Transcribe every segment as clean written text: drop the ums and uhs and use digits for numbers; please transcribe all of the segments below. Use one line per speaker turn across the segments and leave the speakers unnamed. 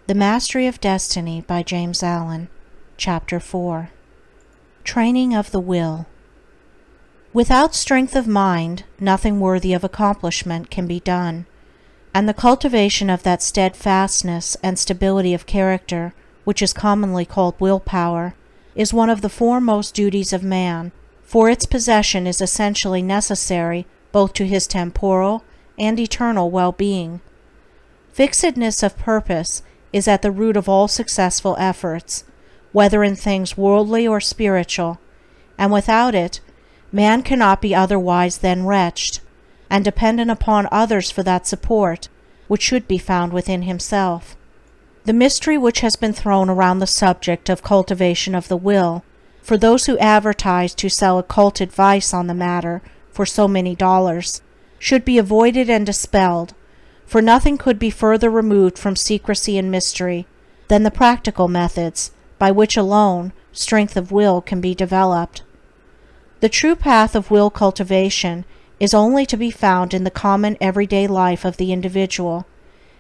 The Mastery of Destiny by James Allen, Chapter 4. Training of the Will. Without strength of mind, nothing worthy of accomplishment can be done, and the cultivation of that steadfastness and stability of character, which is commonly called willpower, is one of the foremost duties of man, for its possession is essentially necessary both to his temporal and eternal well-being. Fixedness of purpose is at the root of all successful efforts, whether in things worldly or spiritual, and without it, man cannot be otherwise than wretched, and dependent upon others for that support which should be found within himself. The mystery which has been thrown around the subject of cultivation of the will, for those who advertise to sell occult advice on the matter for so many dollars, should be avoided and dispelled, for nothing could be further removed from secrecy and mystery than the practical methods by which alone strength of will can be developed. The true path of will cultivation is only to be found in the common everyday life of the individual,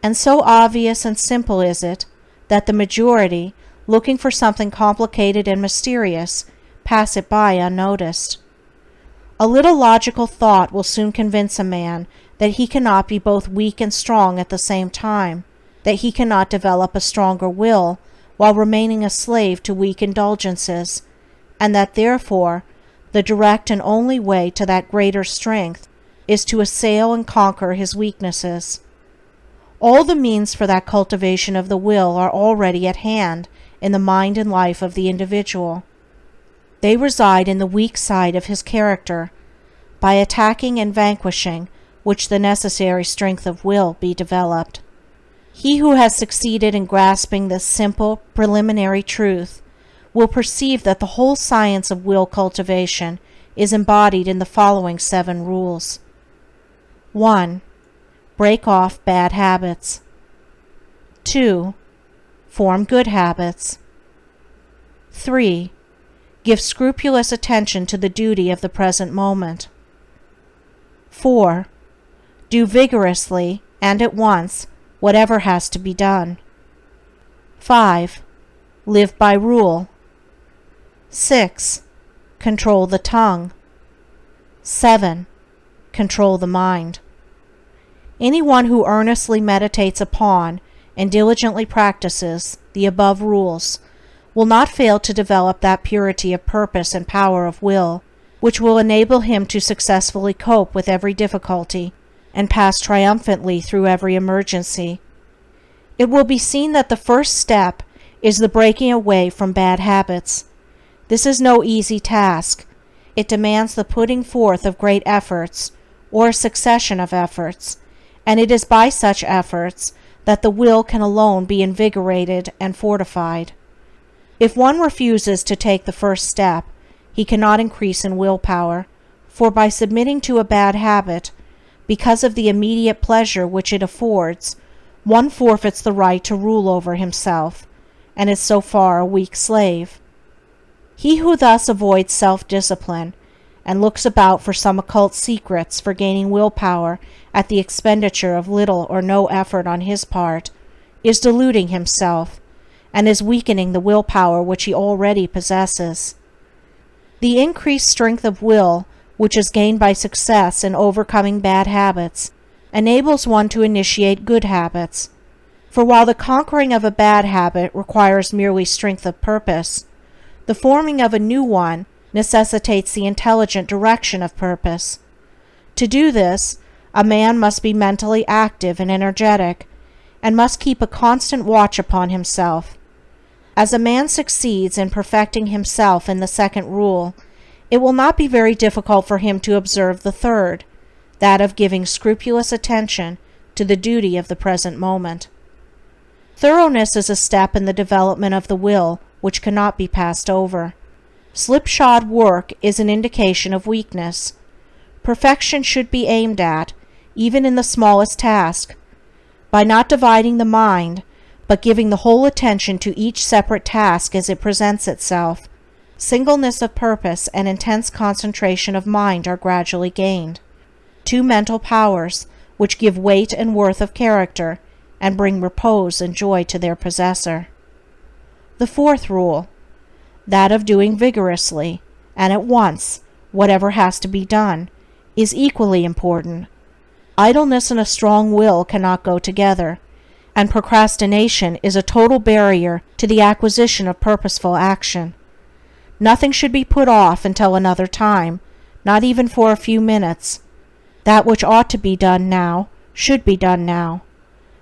and so obvious and simple is it that the majority, looking for something complicated and mysterious, pass it by unnoticed. A little logical thought will soon convince a man that he cannot be both weak and strong at the same time, that he cannot develop a stronger will while remaining a slave to weak indulgences, and that therefore the direct and only way to that greater strength is to assail and conquer his weaknesses. All the means for that cultivation of the will are already at hand in the mind and life of the individual. They reside in the weak side of his character, by attacking and vanquishing which the necessary strength of will be developed. He who has succeeded in grasping this simple, preliminary truth will perceive that the whole science of will cultivation is embodied in the following 7 rules. 1. Break off bad habits. 2. Form good habits. 3. Give scrupulous attention to the duty of the present moment. 4. Do vigorously and at once whatever has to be done. 5. Live by rule. 6. Control the tongue. 7. Control the mind. Anyone who earnestly meditates upon and diligently practices the above rules will not fail to develop that purity of purpose and power of will which will enable him to successfully cope with every difficulty and pass triumphantly through every emergency. It will be seen that the first step is the breaking away from bad habits. This is no easy task. It demands the putting forth of great efforts, or a succession of efforts, and it is by such efforts that the will can alone be invigorated and fortified. If one refuses to take the first step, he cannot increase in willpower, for by submitting to a bad habit, because of the immediate pleasure which it affords, one forfeits the right to rule over himself, and is so far a weak slave. He who thus avoids self-discipline, and looks about for some occult secrets for gaining willpower at the expenditure of little or no effort on his part, is deluding himself, and is weakening the willpower which he already possesses. The increased strength of will, which is gained by success in overcoming bad habits, enables one to initiate good habits. For while the conquering of a bad habit requires merely strength of purpose, the forming of a new one necessitates the intelligent direction of purpose. To do this, a man must be mentally active and energetic, and must keep a constant watch upon himself. As a man succeeds in perfecting himself in the second rule, it will not be very difficult for him to observe the third, that of giving scrupulous attention to the duty of the present moment. Thoroughness is a step in the development of the will which cannot be passed over. Slipshod work is an indication of weakness. Perfection should be aimed at, even in the smallest task. By not dividing the mind, but giving the whole attention to each separate task as it presents itself, singleness of purpose and intense concentration of mind are gradually gained. 2 mental powers, which give weight and worth of character, and bring repose and joy to their possessor. The fourth rule, that of doing vigorously and at once whatever has to be done, is equally important. Idleness and a strong will cannot go together, and procrastination is a total barrier to the acquisition of purposeful action. Nothing should be put off until another time, not even for a few minutes. That which ought to be done now should be done now.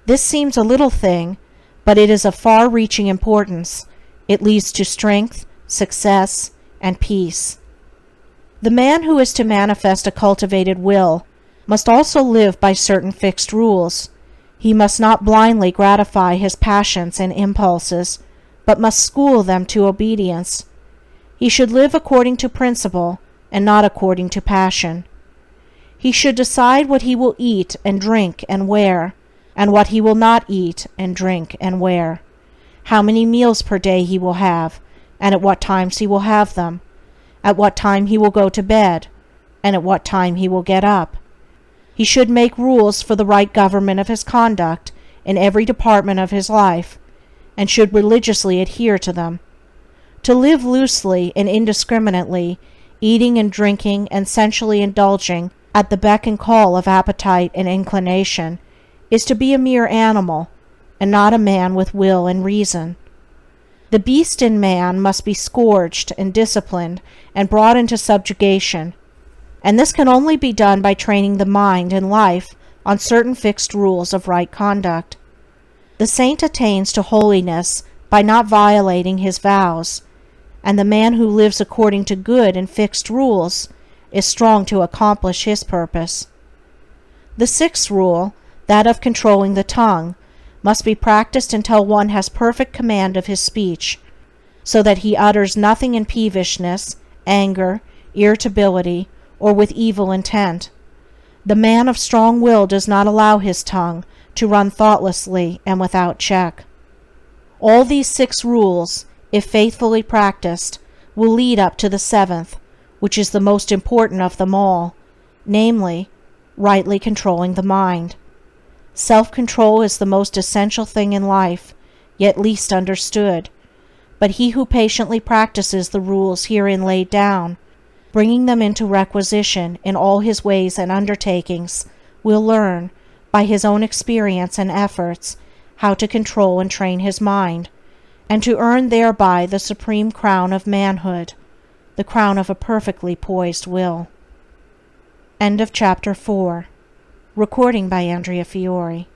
This seems a little thing, but it is of far-reaching importance. It leads to strength, success, and peace. The man who is to manifest a cultivated will must also live by certain fixed rules. He must not blindly gratify his passions and impulses, but must school them to obedience. He should live according to principle and not according to passion. He should decide what he will eat and drink and wear, and what he will not eat and drink and wear, how many meals per day he will have, and at what times he will have them, at what time he will go to bed, and at what time he will get up. He should make rules for the right government of his conduct in every department of his life, and should religiously adhere to them. To live loosely and indiscriminately, eating and drinking and sensually indulging at the beck and call of appetite and inclination, is to be a mere animal, and not a man with will and reason. The beast in man must be scourged and disciplined and brought into subjugation, and this can only be done by training the mind and life on certain fixed rules of right conduct. The saint attains to holiness by not violating his vows, and the man who lives according to good and fixed rules is strong to accomplish his purpose. The sixth rule, that of controlling the tongue, must be practiced until one has perfect command of his speech, so that he utters nothing in peevishness, anger, irritability, or with evil intent. The man of strong will does not allow his tongue to run thoughtlessly and without check. All these 6 rules, if faithfully practiced, will lead up to the 7th, which is the most important of them all, namely, rightly controlling the mind. Self-control is the most essential thing in life, yet least understood, but he who patiently practices the rules herein laid down, bringing them into requisition in all his ways and undertakings, will learn, by his own experience and efforts, how to control and train his mind, and to earn thereby the supreme crown of manhood, the crown of a perfectly poised will. End of chapter 4. Recording by Andrea Fiore.